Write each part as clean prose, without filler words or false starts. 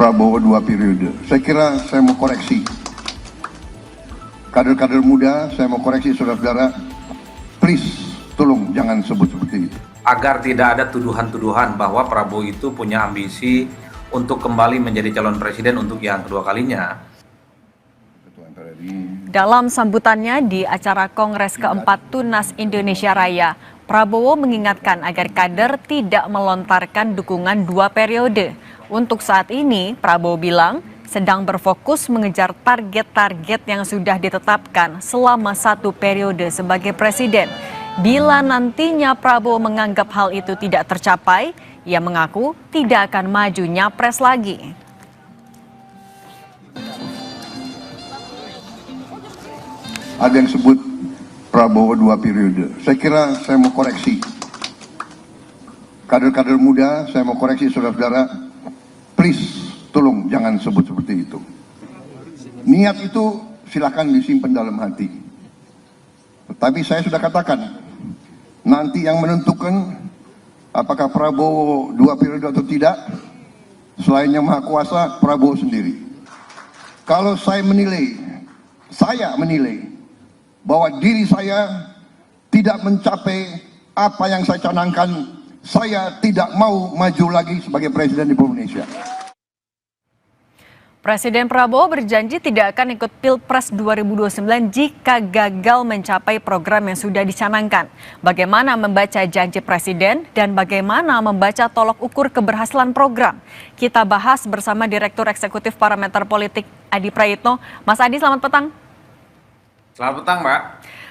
Prabowo 2 periode. Saya kira saya mau koreksi. Kader-kader muda, saya mau koreksi saudara-saudara. Please, tolong jangan sebut seperti itu. Agar tidak ada tuduhan-tuduhan bahwa Prabowo itu punya ambisi untuk kembali menjadi calon presiden untuk yang kedua kalinya. Dalam sambutannya di acara Kongres keempat Tunas Indonesia Raya, Prabowo mengingatkan agar kader tidak melontarkan dukungan 2 periode. Untuk saat ini, Prabowo bilang sedang berfokus mengejar target-target yang sudah ditetapkan selama 1 periode sebagai presiden. Bila nantinya Prabowo menganggap hal itu tidak tercapai, ia mengaku tidak akan maju nyapres lagi. Ada yang sebut Prabowo 2 periode. Saya kira saya mau koreksi. Kader-kader muda, saya mau koreksi saudara-saudara. Please, tolong jangan sebut seperti itu. Niat itu silakan disimpan dalam hati. Tetapi saya sudah katakan, nanti yang menentukan apakah Prabowo 2 periode atau tidak, selain Yang Maha Kuasa, Prabowo sendiri. Kalau saya menilai bahwa diri saya tidak mencapai apa yang saya canangkan, saya tidak mau maju lagi sebagai presiden di Indonesia. Presiden Prabowo berjanji tidak akan ikut Pilpres 2029 jika gagal mencapai program yang sudah dicanangkan. Bagaimana membaca janji Presiden dan bagaimana membaca tolok ukur keberhasilan program? Kita bahas bersama Direktur Eksekutif Parameter Politik Adi Prayitno. Mas Adi, selamat petang. Selamat petang, Mbak.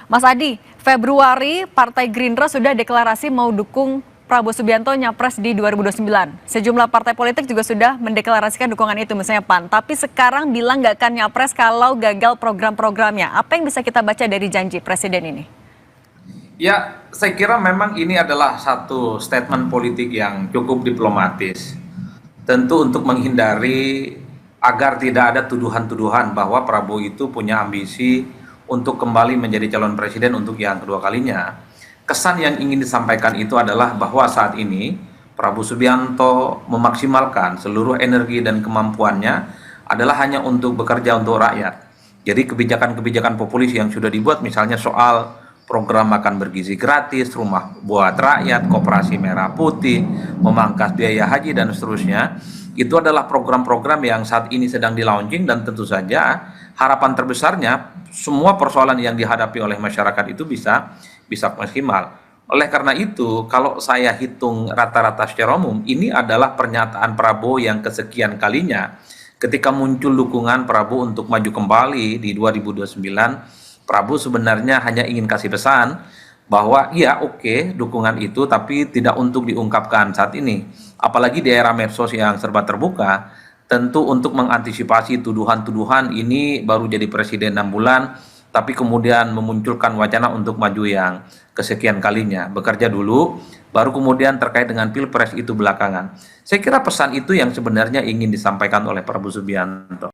Mas Adi, Februari Partai Gerindra sudah deklarasi mau dukung Prabowo Subianto nyapres di 2029. Sejumlah partai politik juga sudah mendeklarasikan dukungan itu, misalnya PAN. Tapi sekarang bilang nggak akan nyapres kalau gagal program-programnya. Apa yang bisa kita baca dari janji Presiden ini? Ya, saya kira memang ini adalah satu statement politik yang cukup diplomatis. Tentu untuk menghindari agar tidak ada tuduhan-tuduhan bahwa Prabowo itu punya ambisi untuk kembali menjadi calon presiden untuk yang kedua kalinya. Kesan yang ingin disampaikan itu adalah bahwa saat ini Prabowo Subianto memaksimalkan seluruh energi dan kemampuannya adalah hanya untuk bekerja untuk rakyat. Jadi kebijakan-kebijakan populis yang sudah dibuat, misalnya soal program makan bergizi gratis, rumah buat rakyat, koperasi merah putih, memangkas biaya haji dan seterusnya, itu adalah program-program yang saat ini sedang di-launching, dan tentu saja harapan terbesarnya semua persoalan yang dihadapi oleh masyarakat itu bisa maksimal. Oleh karena itu, kalau saya hitung rata-rata secara umum, ini adalah pernyataan Prabowo yang kesekian kalinya ketika muncul dukungan Prabowo untuk maju kembali di 2029. Prabowo sebenarnya hanya ingin kasih pesan bahwa ya oke, dukungan itu, tapi tidak untuk diungkapkan saat ini. Apalagi di era medsos yang serba terbuka, tentu untuk mengantisipasi tuduhan-tuduhan ini baru jadi presiden 6 bulan, tapi kemudian memunculkan wacana untuk maju yang kesekian kalinya. Bekerja dulu, baru kemudian terkait dengan Pilpres itu belakangan. Saya kira pesan itu yang sebenarnya ingin disampaikan oleh Prabowo Subianto.